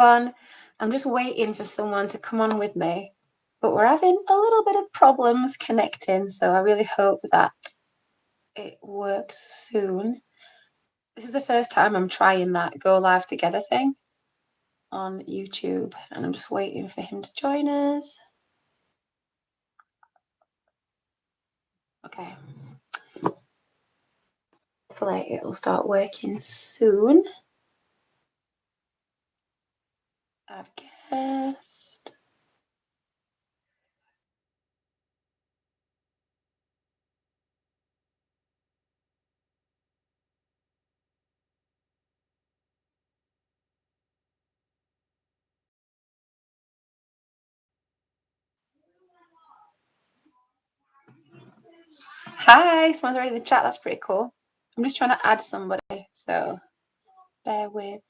on. I'm just waiting for someone to come on with me, but we're having a little bit of problems connecting, so I really hope that it works soon. This is the first time I'm trying that go live together thing on YouTube, and I'm just waiting for him to join us. Okay. Hopefully it'll start working soon. I've guessed. Hi, someone's already in the chat. That's pretty cool. I'm just trying to add somebody, so bear with.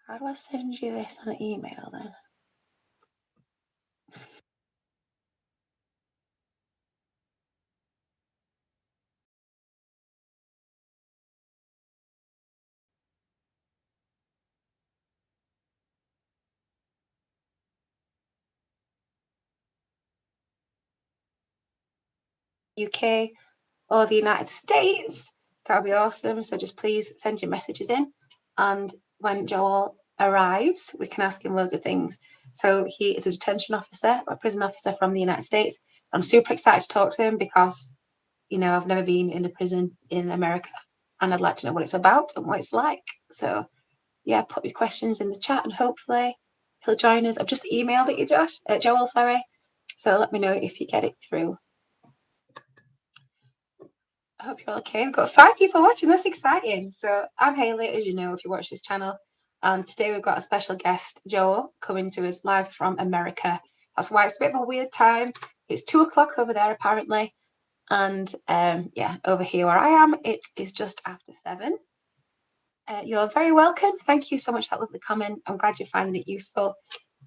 How do I send you this on an email then? UK or the United States, that would be awesome. So just please send your messages in, and when Joel arrives, we can ask him loads of things. So he is a detention officer, a prison officer from the United States. I'm super excited to talk to him because, you know, I've never been in a prison in America, and I'd like to know what it's about and what it's like. So yeah, put your questions in the chat and hopefully he'll join us. I've just emailed it you, Joel, sorry. So let me know if you get it through. I hope you're okay. We've got 5 people watching. That's exciting. So I'm Hayley, as you know, if you watch this channel. And today we've got a special guest, Joel, coming to us live from America. That's why it's a bit of a weird time. It's 2 o'clock over there, apparently. And yeah, over here where I am, it is just after 7. You're very welcome. Thank you so much for that lovely comment. I'm glad you're finding it useful.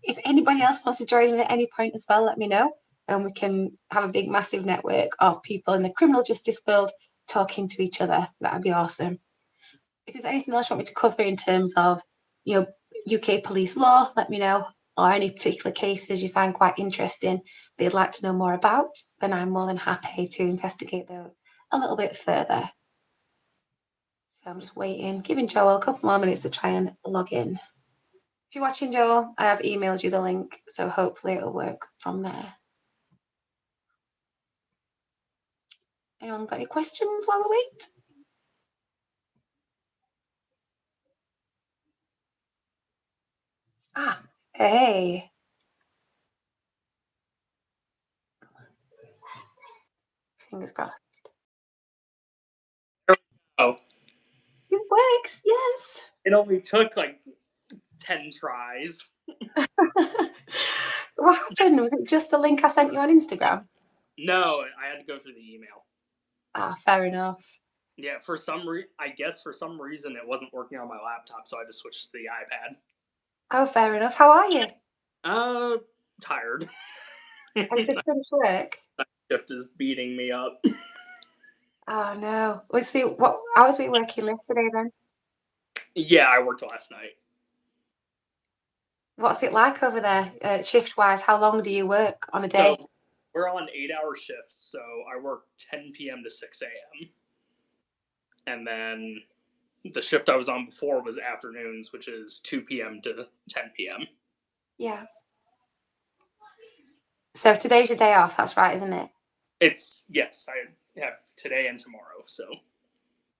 If anybody else wants to join in at any point as well, let me know. And we can have a big, massive network of people in the criminal justice world talking to each other. That would be awesome. If there's anything else you want me to cover in terms of, you know, UK police law, let me know. Or any particular cases you find quite interesting that you'd like to know more about, then I'm more than happy to investigate those a little bit further. So I'm just waiting, giving Joel a couple more minutes to try and log in. If you're watching, Joel, I have emailed you the link, so hopefully it'll work from there. Anyone got any questions while we wait? Ah, hey. Fingers crossed. Oh, It works, yes. it only took like 10 tries. What happened? Was it just the link I sent you on Instagram? No, I had to go through the email. Ah, fair enough. Yeah, I guess for some reason it wasn't working on my laptop, so I just switched to the iPad. Oh, fair enough. How are you? Tired. Have you just finished work? Shift is beating me up. Oh no. Let's see. What hours were you working yesterday then? Yeah, I worked last night. What's it like over there, shift wise? How long do you work on a day? So we're on 8-hour shifts, so I work 10 p.m. to 6 a.m. And then the shift I was on before was afternoons, which is 2 p.m. to 10 p.m. Yeah. So today's your day off. That's right, isn't it? Yes, I have today and tomorrow, so.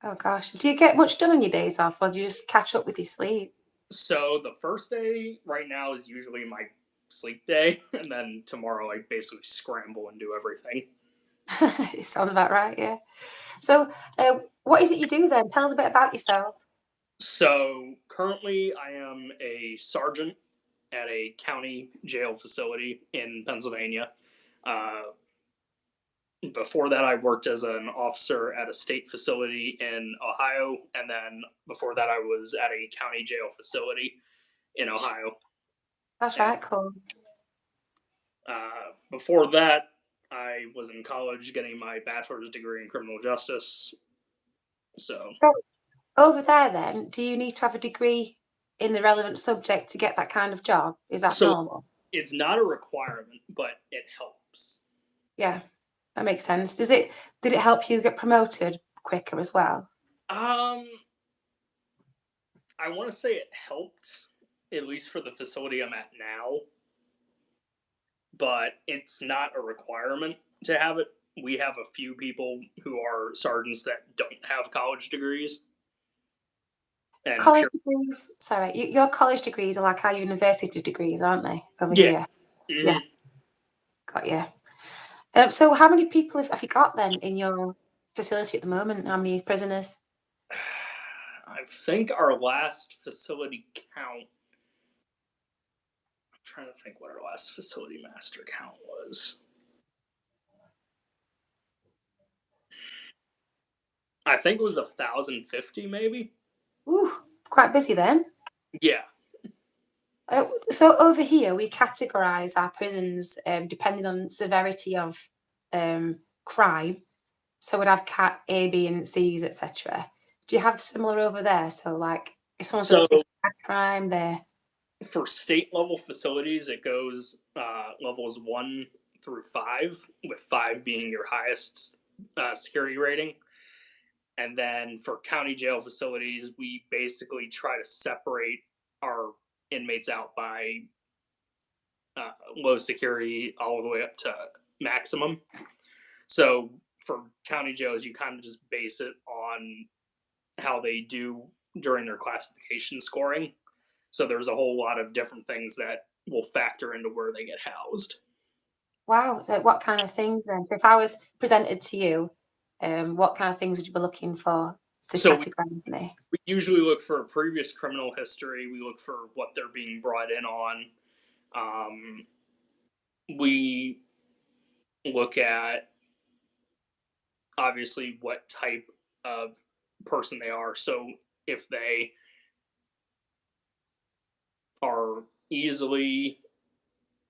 Oh gosh. Do you get much done on your days off, or do you just catch up with your sleep? So the first day right now is usually my sleep day, and then tomorrow I basically scramble and do everything. It sounds about right, yeah. So, what is it you do then? Tell us a bit about yourself. So currently I am a sergeant at a county jail facility in Pennsylvania. Uh, Before that, I worked as an officer at a state facility in Ohio, and then before that, I was at a county jail facility in Ohio. That's And right, cool. before that, I was in college getting my bachelor's degree in criminal justice. So So, over there then, do you need to have a degree in the relevant subject to get that kind of job? Is that So normal? it's not a requirement, but it helps. Yeah, that makes sense. Did it help you get promoted quicker as well? Um, I want to say it helped, at least for the facility I'm at now, but it's not a requirement to have it. We have a few people who are sergeants that don't have college degrees, and College pure. degrees, sorry, your college degrees are like our university degrees, aren't they, over Yeah. here? Yeah, hmm got you. So how many people have you got then in your facility at the moment? How many prisoners? I think our last facility count. I'm trying to think what our last facility master count was. I think it was 1,050, maybe. Ooh, quite busy then. Yeah. So over here, we categorise our prisons depending on severity of crime. So we'd have Cat A, B, and C's, etc. Do you have similar over there? So like, if someone's done So a particular crime, they're for state level facilities, it goes levels 1 through 5, with 5 being your highest security rating. And then for county jail facilities, we basically try to separate our inmates out by low security all the way up to maximum. So for county jails, you kind of just base it on how they do during their classification scoring. So there's a whole lot of different things that will factor into where they get housed. wow. So what kind of things then? If I was presented to you, what kind of things would you be looking for to So we, categorise me? we usually look for previous criminal history. We look for what they're being brought in on. Um, we look at obviously what type of person they are. So if they are easily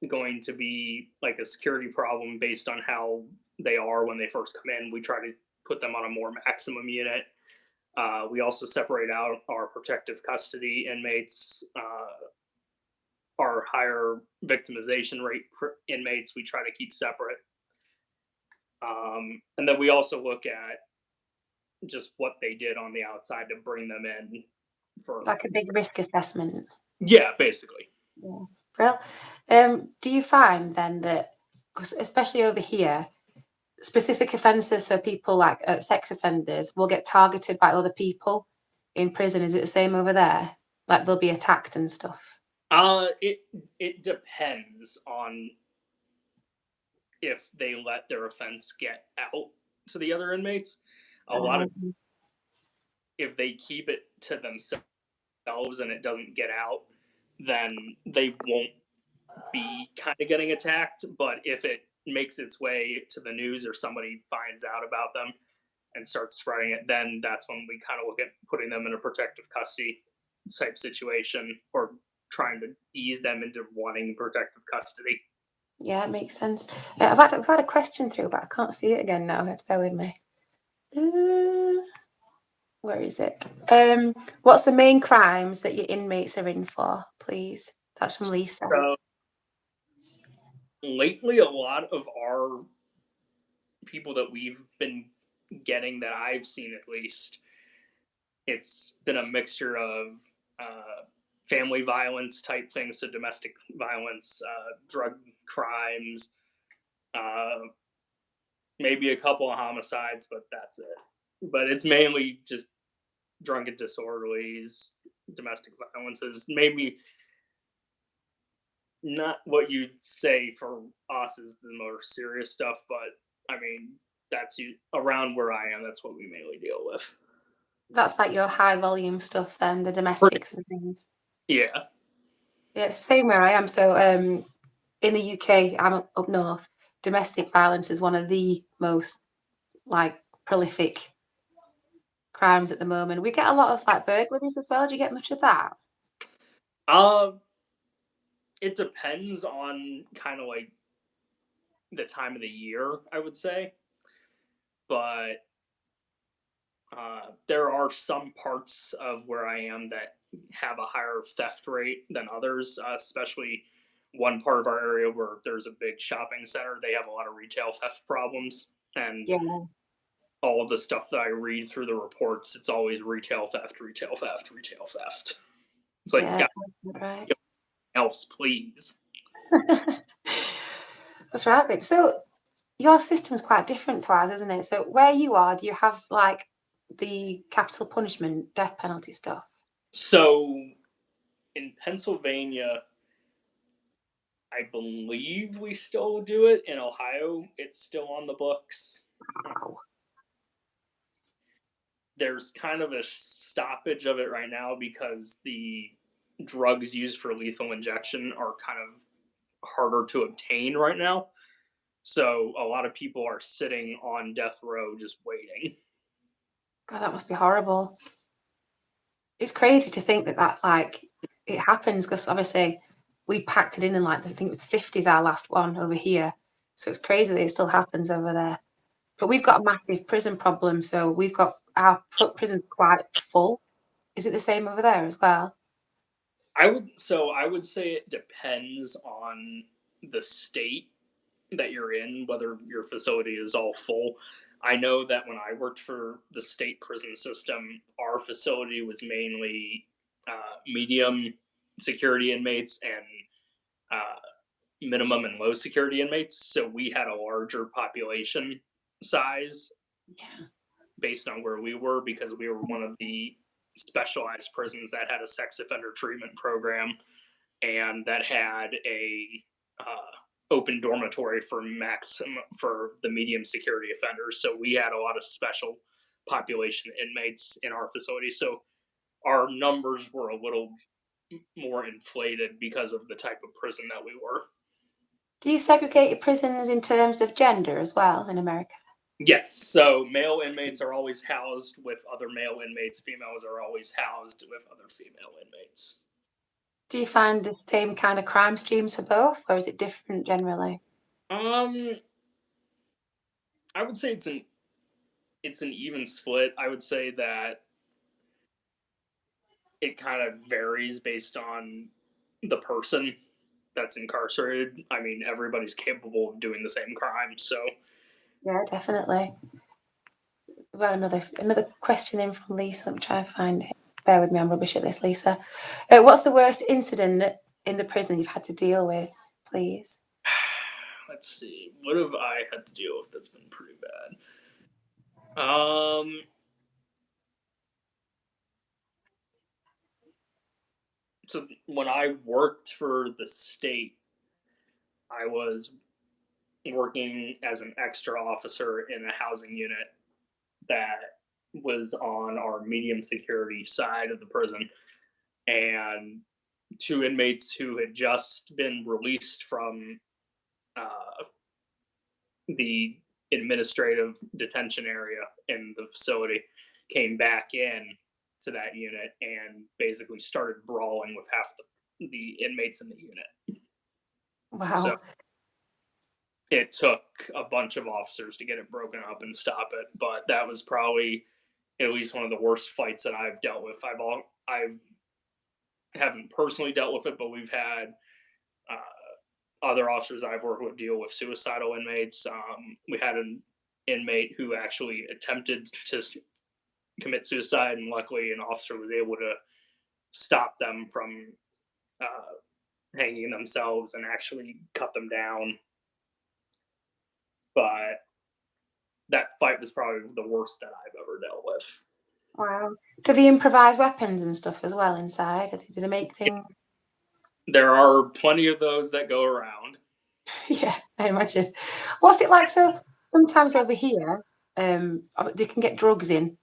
going to be like a security problem based on how they are when they first come in, we try to put them on a more maximum unit. We also separate out our protective custody inmates, our higher victimization rate inmates, we try to keep separate. And then we also look at just what they did on the outside to bring them in for, Like a big risk assessment. yeah, basically. Yeah. Well, do you find then that, 'cause especially over here, specific offences, so people like sex offenders, will get targeted by other people in prison? Is it the same over there? Like they'll be attacked and stuff. It depends on if they let their offense get out to the other inmates. A lot of Um, if they keep it to themselves and it doesn't get out, then they won't be kind of getting attacked. But if it makes its way to the news or somebody finds out about them and starts spreading it, then that's when we kind of look at putting them in a protective custody type situation or trying to ease them into wanting protective custody. yeah, it makes sense. I've had a question through, but I can't see it again now. Let's bear with me. Uh, where is it? What's the main crimes that your inmates are in for, please? That's from Lisa. So lately, a lot of our people that we've been getting, that I've seen at least, it's been a mixture of family violence type things, so domestic violence, drug crimes, uh, maybe a couple of homicides, but that's it. But it's mainly just drunken disorderlies, domestic violences, maybe not what you'd say for us is the more serious stuff, but I mean, that's around where I am. That's what we mainly deal with. That's like your high volume stuff then, the Pretty, domestics and things. yeah. Yeah, it's the same where I am. So in the UK, I'm up north. Domestic violence is one of the most like prolific crimes at the moment. We get a lot of like burglaries as well. Do you get much of that? Um, it depends on kind of like the time of the year, I would say, but there are some parts of where I am that have a higher theft rate than others, especially one part of our area where there's a big shopping center. They have a lot of retail theft problems, and Yeah. all of the stuff that I read through the reports, it's always retail theft, retail theft, retail theft. It's like, Yeah. God, Right. else, please. That's right. So your system's quite different to ours, isn't it? So where you are, do you have like the capital punishment, death penalty stuff? So in Pennsylvania, I believe we still do it. In Ohio, it's still on the books. Wow. There's kind of a stoppage of it right now because the drugs used for lethal injection are kind of harder to obtain right now. So a lot of people are sitting on death row just waiting. God, that must be horrible. It's crazy to think that like it happens because obviously we packed it in like I think it was 50s our last one over here. So it's crazy that it still happens over there. But we've got a massive prison problem, so we've got our prison quite full. Is it the same over there as well? I would say it depends on the state that you're in, whether your facility is all full. I know that when I worked for the state prison system, our facility was mainly medium security inmates and uh, minimum and low security inmates. So we had a larger population size Yeah. based on where we were because we were one of the specialized prisons that had a sex offender treatment program and that had a open dormitory for maximum for the medium security offenders. So we had a lot of special population inmates in our facility. So our numbers were a little more inflated because of the type of prison that we were. Do you segregate your prisons in terms of gender as well in America? Yes, so male inmates are always housed with other male inmates. Females are always housed with other female inmates. Do you find the same kind of crime streams for both, or is it different generally? Um, I would say it's an even split. I would say that it kind of varies based on the person that's incarcerated. I mean, everybody's capable of doing the same crime, so Yeah, definitely. We've got another question in from Lisa. I'm trying to find it. Bear with me, I'm rubbish at this, Lisa. What's the worst incident in the prison you've had to deal with, please? let's see. What have I had to deal with that's been pretty bad? So when I worked for the state, I was working as an extra officer in a housing unit that was on our medium security side of the prison, and two inmates who had just been released from uh, the administrative detention area in the facility came back in to that unit and basically started brawling with half the inmates in the unit. So Wow. it took a bunch of officers to get it broken up and stop it, but that was probably at least one of the worst fights that I've dealt with. I haven't personally dealt with it, but we've had other officers I've worked with deal with suicidal inmates. We had an inmate who actually attempted to commit suicide, and luckily, an officer was able to stop them from hanging themselves and actually cut them down. But that fight was probably the worst that I've ever dealt with. Wow. Do they improvise weapons and stuff as well inside? Do they make things? There are plenty of those that go around. Yeah, I imagine. What's it like? So sometimes over here, they can get drugs in.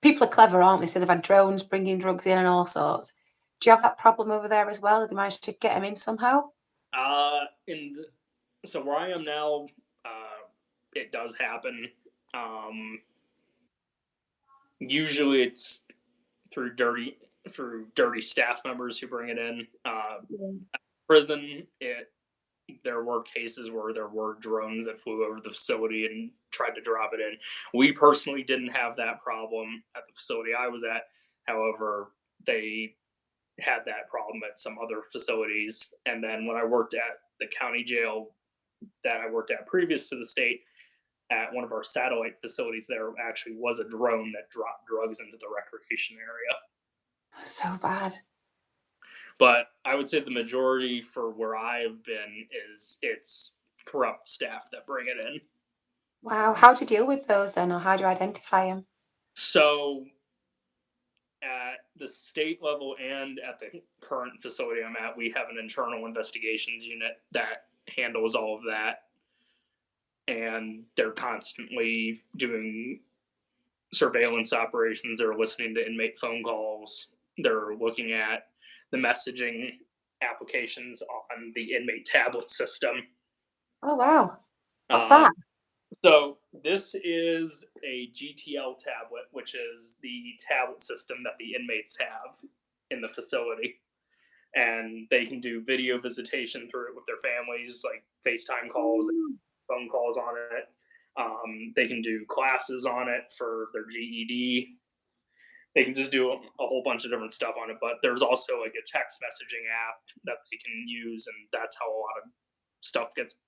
People are clever, aren't they? So they've had drones bringing drugs in and all sorts. Do you have that problem over there as well? Did they manage to get them in somehow? In so where I am now, it does happen. Um, Usually, it's through dirty staff members who bring it in. Yeah. Prison, it there were cases where there were drones that flew over the facility and tried to drop it in. We personally didn't have that problem at the facility I was at. However, they had that problem at some other facilities. And then when I worked at the county jail that I worked at previous to the state, at one of our satellite facilities, there actually was a drone that dropped drugs into the recreation area. So bad. But I would say the majority for where I've been is it's corrupt staff that bring it in. Wow. How do you deal with those then, or how do you identify them? So at the state level and at the current facility I'm at, we have an internal investigations unit that handles all of that. And they're constantly doing surveillance operations. They're listening to inmate phone calls. They're looking at the messaging applications on the inmate tablet system. Oh, wow. What's Uh, that? so this is a GTL tablet, which is the tablet system that the inmates have in the facility. And they can do video visitation through it with their families, like FaceTime calls, Mm. phone calls on it. They can do classes on it for their GED. They can just do a whole bunch of different stuff on it. But there's also like a text messaging app that they can use, and that's how a lot of stuff gets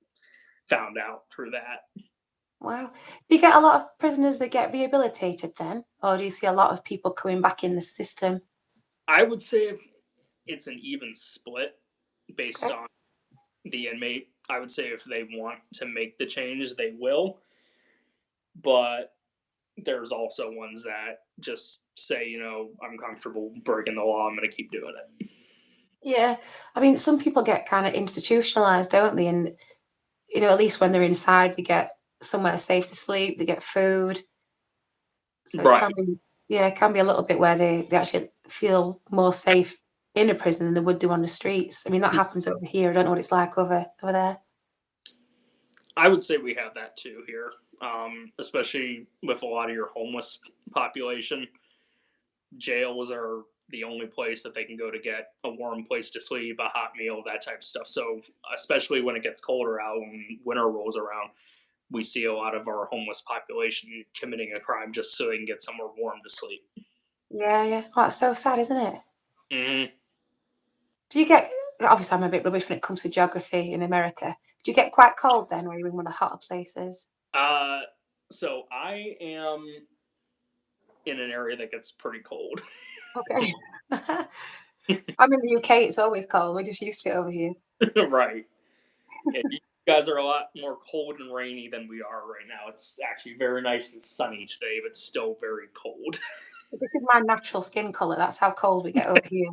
found out through that. Wow. Do you get a lot of prisoners that get rehabilitated then? Or do you see a lot of people coming back in the system? I would say if it's an even split based Okay. on the inmate. I would say if they want to make the change, they will. But there's also ones that just say, I'm comfortable breaking the law. I'm going to keep doing it. Yeah. I mean, some people get kind of institutionalized, don't they? And, at least when they're inside, they get somewhere safe to sleep, they get food. So it Right. can be, yeah, it can be a little bit where they actually feel more safe in a prison than they would do on the streets. I mean, that happens over here. I don't know what it's like over there. I would say we have that too here, especially with a lot of your homeless population. Jails are the only place that they can go to get a warm place to sleep, a hot meal, that type of stuff. So, especially when it gets colder out and winter rolls around, we see a lot of our homeless population committing a crime just so they can get somewhere warm to sleep. Yeah, yeah. Oh, that's so sad, isn't it? hmm Do you get, obviously, I'm a bit rubbish when it comes to geography in America. Do you get quite cold then, or you're in one of the hotter places? Uh, so I am in an area that gets pretty cold. Okay. I'm in the UK, it's always cold. We're just used to it over here. Right. Yeah, you guys are a lot more cold and rainy than we are right now. It's actually very nice and sunny today, but still very cold. This is my natural skin colour. That's how cold we get over here.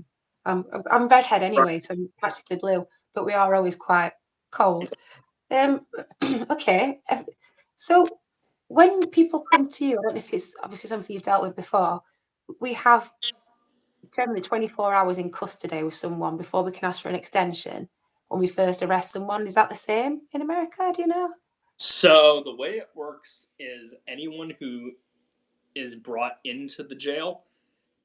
I'm redhead Right. anyway, so I'm practically blue, but we are always quite cold. Um, okay. So when people come to you, I don't know if it's obviously something you've dealt with before. We have generally 24 hours in custody with someone before we can ask for an extension when we first arrest someone. Is that the same in America? Do you know? So the way it works is anyone who is brought into the jail,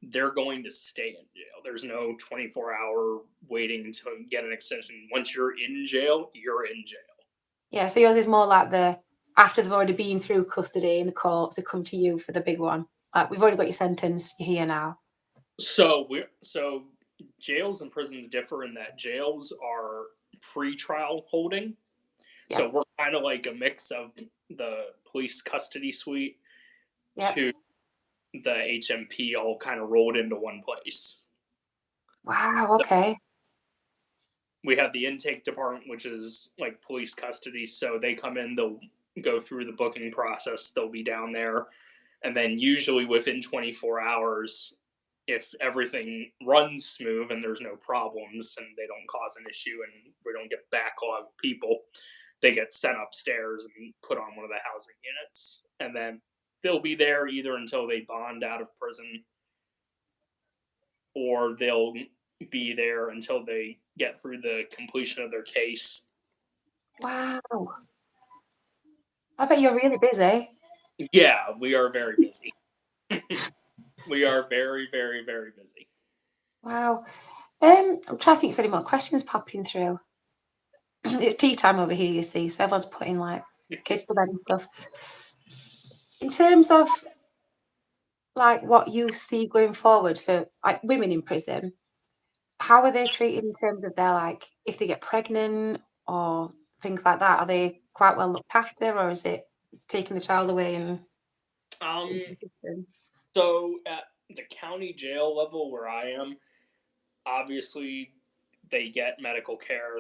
they're going to stay in jail. There's no 24-hour waiting to get an extension. Once you're in jail, you're in jail. Yeah, so yours is more like the after they've already been through custody in the courts, they come to you for the big one. Like we've already got your sentence, you're here now. So jails and prisons differ in that jails are pre-trial holding. Yep, So we're kind of like a mix of the police custody suite yep. to the HMP all kind of rolled into one place. Wow, So okay. we have the intake department, which is like police custody. So they come in, they'll go through the booking process, they'll be down there. And then usually within 24 hours, if everything runs smooth and there's no problems and they don't cause an issue and we don't get backlog of people, they get sent upstairs and put on one of the housing units. And then they'll be there either until they bond out of prison or they'll be there until they get through the completion of their case. Wow. I bet you're really busy. Yeah, we are very busy. We are very, very, very busy. Wow. I'm trying to think if there's any more questions popping through. It's tea time over here, you see, so everyone's putting like kids to bed and stuff. In terms of like what you see going forward for like women in prison, how are they treated in terms of their like if they get pregnant or things like that? Are they quite well looked after, or is it taking the child away and Um, into the system? so at the county jail level where I am, obviously they get medical care.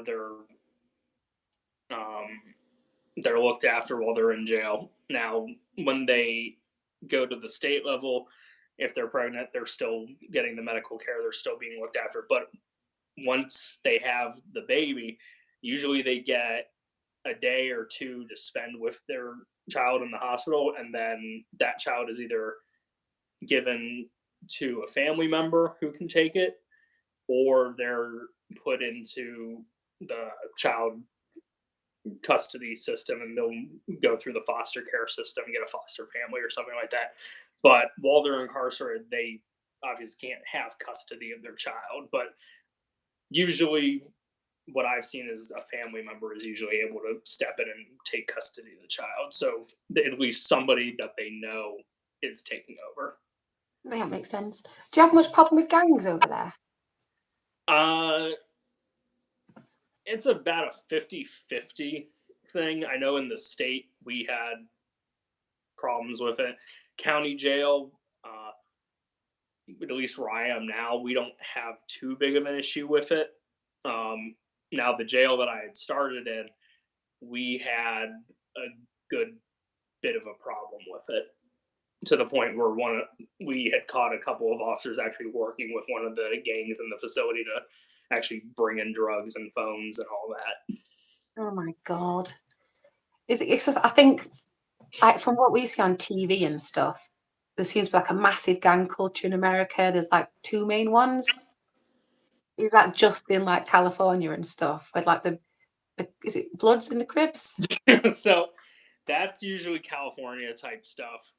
Um, they're looked after while they're in jail. Now, when they go to the state level, if they're pregnant, they're still getting the medical care. They're still being looked after. But once they have the baby, usually they get a day or two to spend with their child in the hospital, and then that child is either given to a family member who can take it, or they're put into the child custody system and they'll go through the foster care system and get a foster family or something like that. But while they're incarcerated, they obviously can't have custody of their child. But usually, what I've seen is a family member is usually able to step in and take custody of the child. So at least somebody that they know is taking over. That makes sense. Do you have much problem with gangs over there? Uh, it's about a 50-50 thing. I know in the state we had problems with it. County jail, at least where I am now, we don't have too big of an issue with it. Now, the jail that I had started in, we had a good bit of a problem with it to the point where we had caught a couple of officers actually working with one of the gangs in the facility to actually bring in drugs and phones and all that. Oh my god! It's just I think like from what we see on TV and stuff, there seems to be like a massive gang culture in America. There's like two main ones. Is that just in like California and stuff with like the is it Bloods and the Crips? So that's usually California type stuff.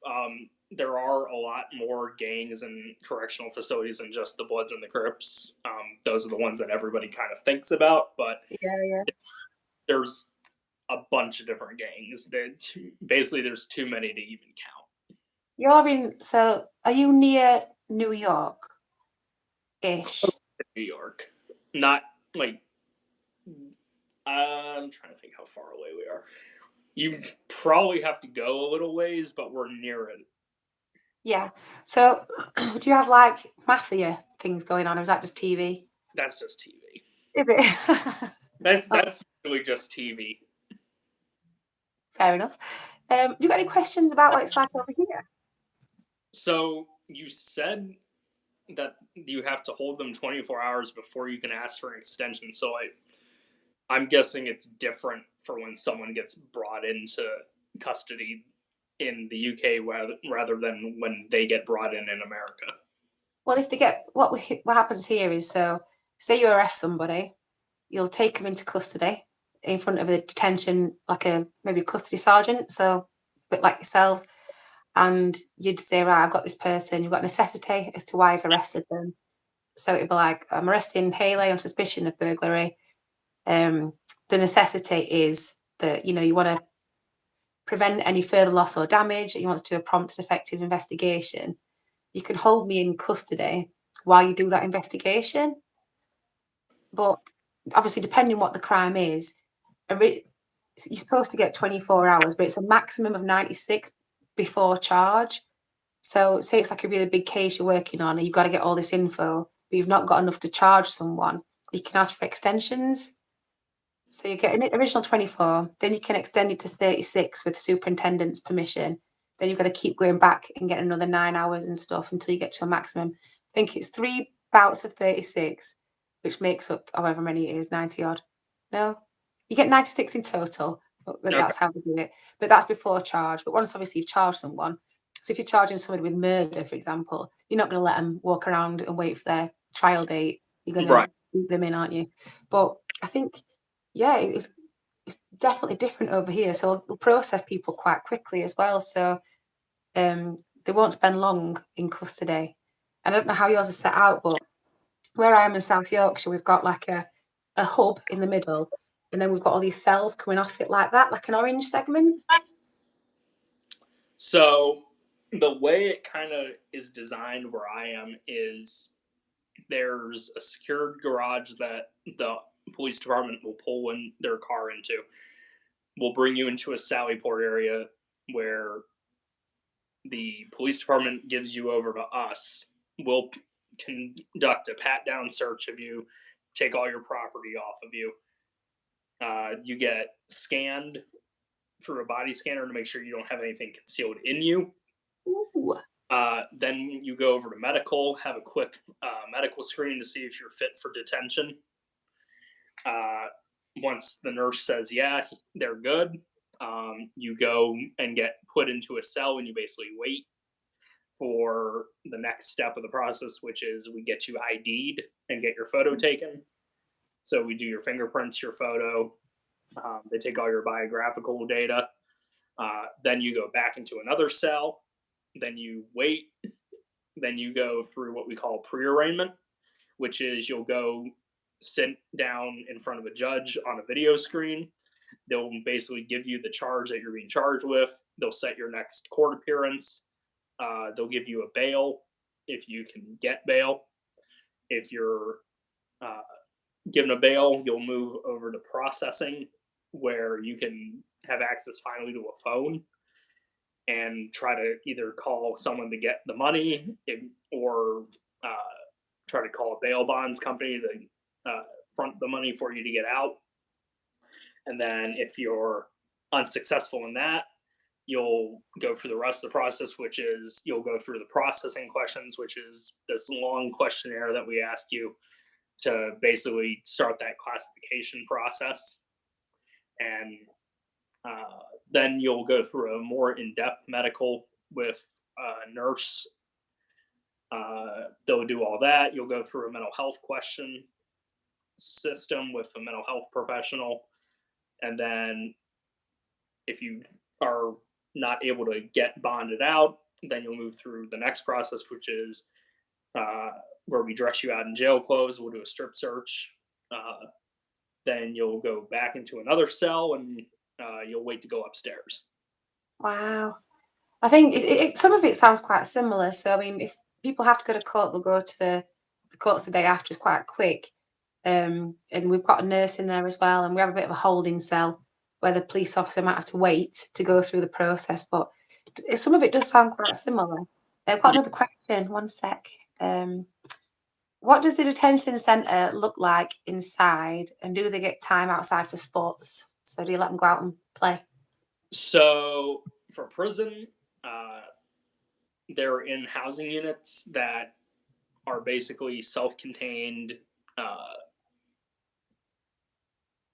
There are a lot more gangs and correctional facilities than just the Bloods and the Crips. Those are the ones that everybody kind of thinks about, but Yeah, yeah. there's a bunch of different gangs. Basically, there's too many to even count. You're in. So are you near New York ish? New York, not like I'm trying to think how far away we are. You probably have to go a little ways, but we're near it. Yeah. So do you have like mafia things going on, or is that just TV? That's just TV. Is it? That's Oh, that's usually just TV. fair enough. You got any questions about what it's like over here? So you said that you have to hold them 24 hours before you can ask for an extension. So I'm guessing it's different for when someone gets brought into custody in the UK rather than when they get brought in America. Well, if they get what happens here is so say you arrest somebody, you'll take them into custody in front of a detention, like a maybe a custody sergeant, so a bit like yourselves, and you'd say, right, I've got this person, you've got necessity as to why I've arrested them. So it'd be like, I'm arresting Hayley on suspicion of burglary. Um, the necessity is that you want to prevent any further loss or damage. You want to do a prompt and effective investigation. You can hold me in custody while you do that investigation. But obviously, depending what the crime is, you're supposed to get 24 hours, but it's a maximum of 96 before charge. So, say it's like a really big case you're working on, and you've got to get all this info, but you've not got enough to charge someone. You can ask for extensions. So you get an original 24, then you can extend it to 36 with superintendent's permission. Then you've got to keep going back and get another 9 hours and stuff until you get to a maximum. I think it's 3 bouts of 36, which makes up however many it is, 90 odd. No, you get 96 in total, but Okay. that's how we do it. But that's before charge. But once obviously you've charged someone, so if you're charging somebody with murder, for example, you're not going to let them walk around and wait for their trial date. You're going Right. to boot them in, aren't you? But I think yeah, it's definitely different over here. So we'll process people quite quickly as well. So they won't spend long in custody. And I don't know how yours is set out, but where I am in South Yorkshire, we've got like a hub in the middle, and then we've got all these cells coming off it like that, like an orange segment. So The way it kind of is designed where I am is there's a secured garage that the police department will pull in their car into. We'll bring you into a Sally Port area where the police department gives you over to us. We'll conduct a pat down search of you, take all your property off of you. You get scanned through a body scanner to make sure you don't have anything concealed in you. Ooh. Then you go over to medical, have a quick medical screen to see if you're fit for detention. Once the nurse says, yeah, they're good, you go and get put into a cell and you basically wait for the next step of the process, which is we get you ID'd and get your photo taken. So we do your fingerprints, your photo. They take all your biographical data. Then you go back into another cell. Then you wait. Then you go through what we call pre-arraignment, which is you'll go sit down in front of a judge on a video screen. They'll basically give you the charge that you're being charged with. They'll set your next court appearance. They'll give you a bail if you can get bail. If you're given a bail, you'll move over to processing, where you can have access finally to a phone and try to either call someone to get the money or try to call a bail bonds company to front the money for you to get out. And then if you're unsuccessful in that, you'll go through the rest of the process, which is you'll go through the processing questions, which is this long questionnaire that we ask you to basically start that classification process. And then you'll go through a more in-depth medical with a nurse. They'll do all that. You'll go through a mental health question system with a mental health professional. And then if you are not able to get bonded out, then you'll move through the next process, which is where we dress you out in jail clothes. We'll do a strip search. Then you'll go back into another cell and you'll wait to go upstairs. Wow. I think some of it sounds quite similar. So, I mean, if people have to go to court, they'll go to the courts the day after. It's quite quick. And we've got a nurse in there as well. And we have a bit of a holding cell where the police officer might have to wait to go through the process. But some of it does sound quite similar. I've got another question. One sec. What does the detention centre look like inside? And do they get time outside for sports? So do you let them go out and play? So for prison, they're in housing units that are basically self-contained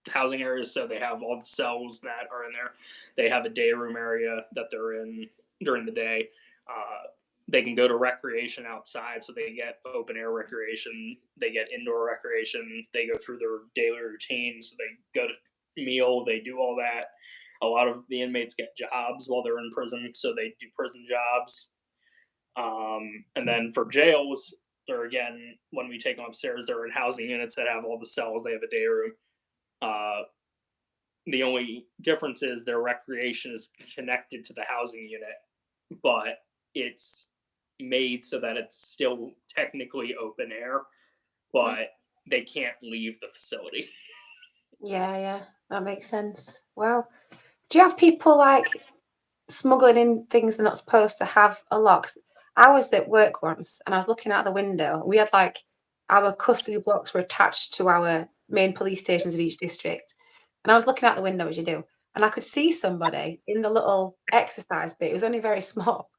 housing areas. So they have all the cells that are in there. They have a day room area that they're in during the day. They can go to recreation outside, so they get open air recreation. They get indoor recreation. They go through their daily routines. So they go to meal. They do all that. A lot of the inmates get jobs while they're in prison, so they do prison jobs. And then for jails, they're again, when we take them upstairs, they're in housing units that have all the cells. They have a day room. The only difference is their recreation is connected to the housing unit, but it's made so that it's still technically open air, but they can't leave the facility. Yeah, that makes sense. Well, do you have people like smuggling in things they're not supposed to have a lot? 'Cause I was at work once and I was looking out the window. We had like our custody blocks were attached to our main police stations of each district. And I was looking out the window as you do, and I could see somebody in the little exercise bit. It was only very small.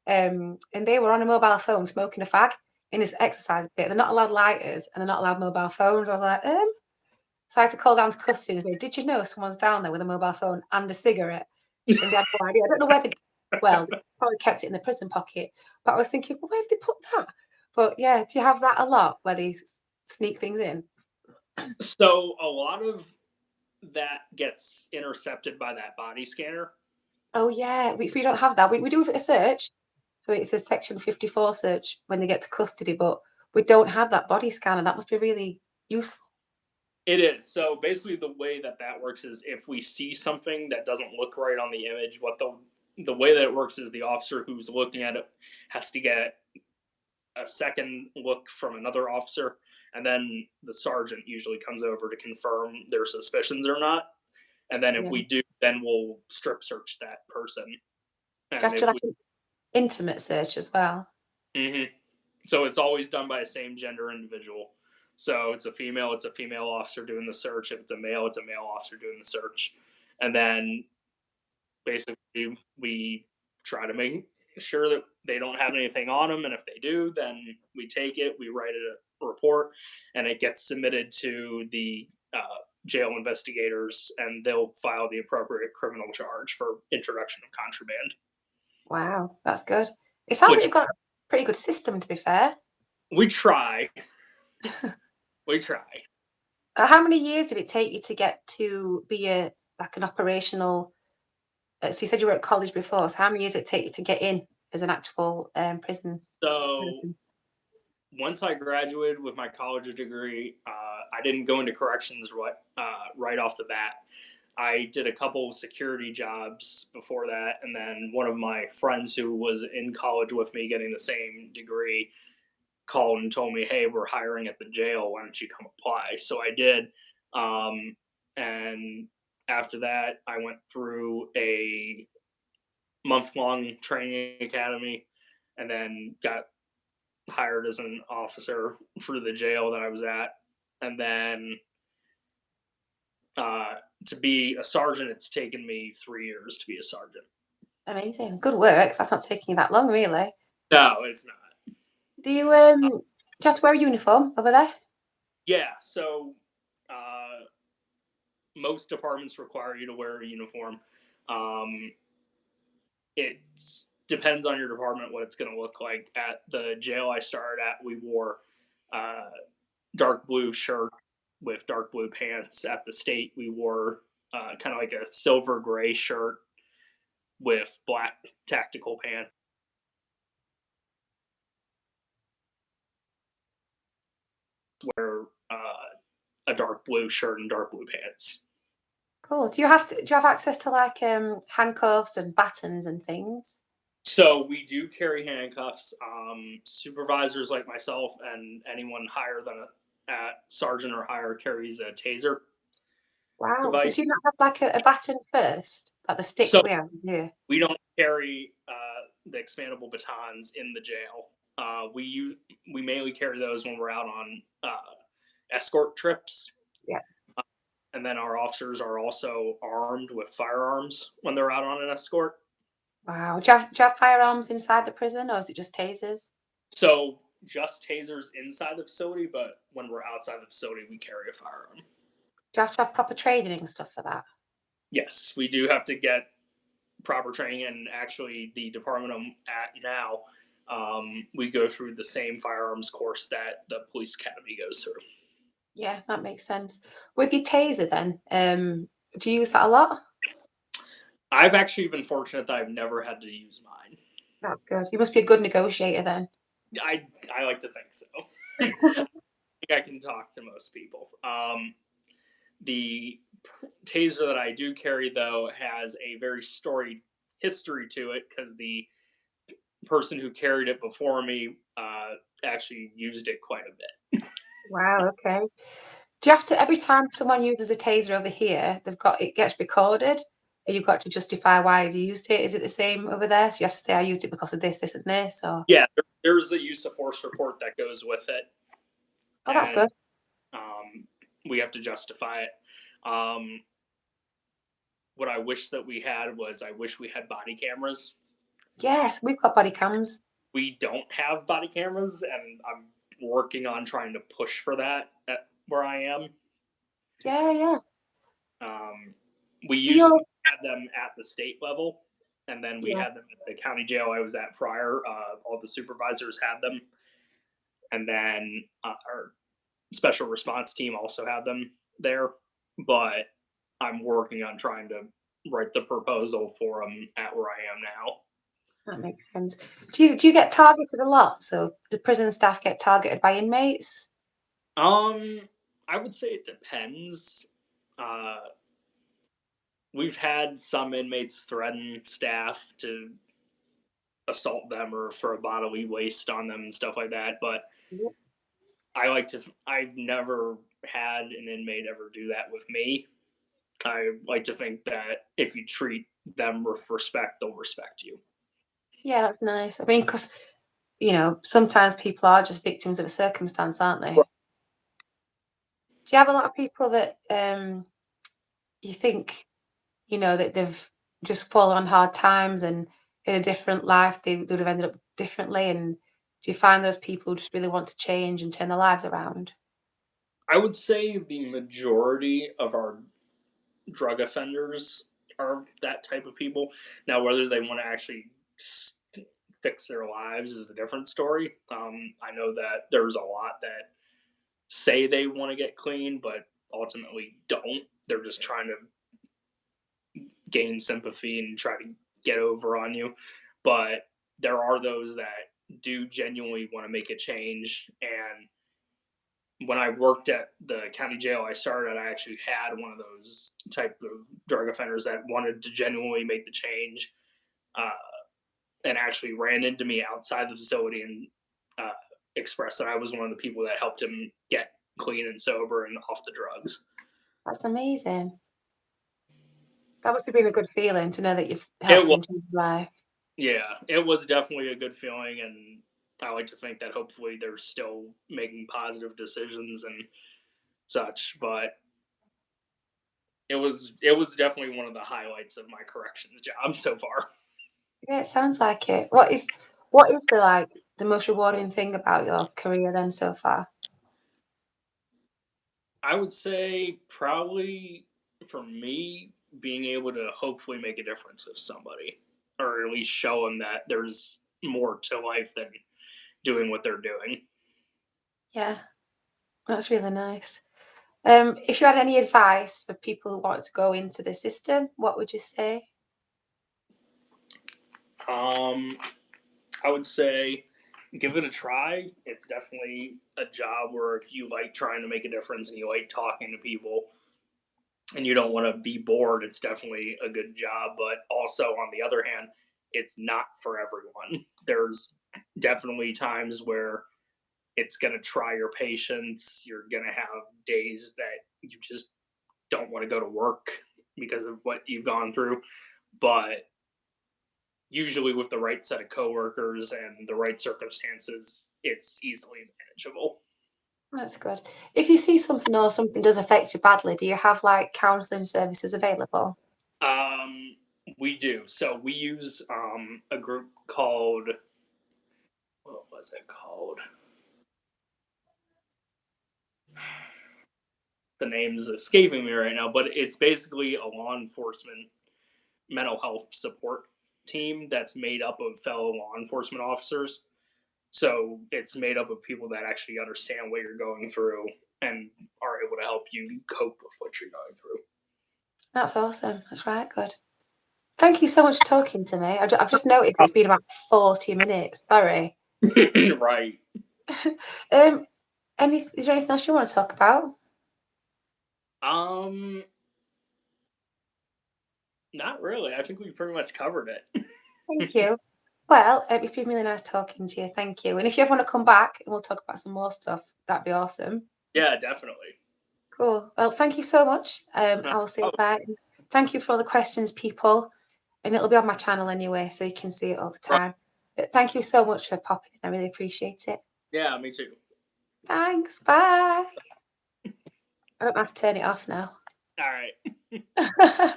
And they were on a mobile phone smoking a fag in this exercise bit. They're not allowed lighters and they're not allowed mobile phones. I was like, So I had to call down to custody and say, did you know someone's down there with a mobile phone and a cigarette? And they had no idea. I don't know where they, well, they probably kept it in the prison pocket. But I was thinking, well, where have they put that? But yeah, do you have that a lot where they sneak things in? So a lot of that gets intercepted by that body scanner. Oh, yeah, we don't have that. We do a search. So it's a Section 54 search when they get to custody, but we don't have that body scanner. That must be really useful. It is. So basically, the way that works is if we see something that doesn't look right on the image, what they'll the way that it works is the officer who's looking at it has to get a second look from another officer, and then the sergeant usually comes over to confirm their suspicions or not. And then if Yeah. we do, then we'll strip search that person. Do you And have to if like we, an intimate search as well? mhm. So it's always done by a same gender individual. So it's a female officer doing the search. If it's a male officer doing the search. And then basically we try to make sure that they don't have anything on them, and if they do, then we take it, we write a report, and it gets submitted to the jail investigators, and they'll file the appropriate criminal charge for introduction of contraband. Wow, that's good. It sounds like Which you've got a pretty good system, to be fair. we try, we try. How many years did it take you to get to be a like an operational? So you said you were at college before. So how many years did it take you to get in as an actual prison So person? once I graduated with my college degree, I didn't go into corrections right off the bat. I did a couple of security jobs before that, and then one of my friends who was in college with me getting the same degree called and told me, "Hey, we're hiring at the jail. Why don't you come apply?" So I did, and after that, I went through a month-long training academy, and then got hired as an officer for the jail that I was at, and then uh, to be a sergeant, it's taken me 3 years to be a sergeant. Amazing, good work. That's not taking you that long, really. No, it's not. Do you have to wear a uniform over there? Yeah, so uh, most departments require you to wear a uniform. Um, it depends on your department what it's going to look like. At the jail I started at, we wore uh, dark blue shirt with dark blue pants. At the state, we wore kind of like a silver gray shirt with black tactical pants. Wear a dark blue shirt and dark blue pants. Cool. Do you have access to like handcuffs and batons and things? So we do carry handcuffs. Supervisors like myself and anyone higher than a sergeant or higher carries a taser Wow. So device. do you not have like a baton first? Like the stick So that we have here? we don't carry the expandable batons in the jail. We mainly carry those when we're out on escort trips, Yeah. and then our officers are also armed with firearms when they're out on an escort. Wow. Do you have firearms inside the prison or is it just tasers? So just tasers inside the facility, but when we're outside the facility, we carry a firearm. Do you have to have proper training and stuff for that? Yes, we do have to get proper training, and actually, the department I'm at now, we go through the same firearms course that the police academy goes through. Yeah, that makes sense. With your taser then, do you use that a lot? I've actually been fortunate that I've never had to use mine. That's good. You must be a good negotiator then. I like to think so. I think I can talk to most people. The taser that I do carry, though, has a very storied history to it because the person who carried it before me actually used it quite a bit. Wow, okay. Do you have to every time someone uses a taser over here, it gets recorded, and you've got to justify why you used it? Is it the same over there? So you have to say I used it because of this, this, and this, or Yeah, there's a use of force report that goes with it, oh, that's and good. we have to justify it. Um, what I wish that we had was I wish we had body cameras. Yes, we've got body cams. We don't have body cameras, and I'm working on trying to push for that at where I am. Yeah, yeah. Um, we Do used you had them at the state level, and then we yeah. had them at the county jail I was at prior. All the supervisors had them, and then our special response team also had them there. But I'm working on trying to write the proposal for them at where I am now. That makes sense. Do you get targeted a lot? So the prison staff get targeted by inmates? Um, I would say it depends. Uh, we've had some inmates threaten staff to assault them or throw bodily waste on them and stuff like that. But Yep. I've never had an inmate ever do that with me. I like to think that if you treat them with respect, they'll respect you. Yeah, that's nice. I mean, because sometimes people are just victims of a circumstance, aren't they? Do you have a lot of people that you think, that they've just fallen on hard times and in a different life they would have ended up differently? And do you find those people just really want to change and turn their lives around? I would say the majority of our drug offenders are that type of people. Now, whether they want to actually fix their lives is a different story. I know that there's a lot that say they want to get clean, but ultimately don't. They're just trying to gain sympathy and try to get over on you. But there are those that do genuinely want to make a change. And when I worked at the county jail I started, I actually had one of those type of drug offenders that wanted to genuinely make the change, uh, and actually ran into me outside the facility and uh, expressed that I was one of the people that helped him get clean and sober and off the drugs. That's amazing. That must have been a good feeling to know that you've It helped was, him change his life. yeah, it was definitely a good feeling, and I like to think that hopefully they're still making positive decisions and such. But it was definitely one of the highlights of my corrections job so far. Yeah, it sounds like it. What is the most rewarding thing about your career then so far? I would say probably for me being able to hopefully make a difference with somebody, or at least show them that there's more to life than doing what they're doing. Yeah, that's really nice. If you had any advice for people who want to go into the system, what would you say? Um, I would say give it a try. It's definitely a job where if you like trying to make a difference and you like talking to people and you don't want to be bored, it's definitely a good job. But also, on the other hand, it's not for everyone. There's definitely times where it's going to try your patience. You're going to have days that you just don't want to go to work because of what you've gone through. But usually, with the right set of coworkers and the right circumstances, it's easily manageable. That's good. If you see something or something does affect you badly, do you have counselling services available? Um, we do. So we use a group called, what was it called? The name's escaping me right now, but it's basically a law enforcement mental health support team that's made up of fellow law enforcement officers. So it's made up of people that actually understand what you're going through and are able to help you cope with what you're going That's awesome. That's right. Good. Thank you so much for talking to me. I've just noted it's been about 40 minutes. Sorry. through. Right. Um, is there anything else you want to talk about? Um, Not really. I think we pretty much covered it. Thank you. Well, it's been really nice talking to you. Thank you. And if you ever want to come back and we'll talk about some more stuff, that'd be awesome. Yeah, definitely. Cool. Well, thank you so much. No I will say problem. bye. Thank you for all the questions, people. And it'll be on my channel anyway, so you can see it all the Right. time. But thank you so much for popping in. I really appreciate it. Yeah, me too. Thanks. Bye. I don't have to turn it off now. All right.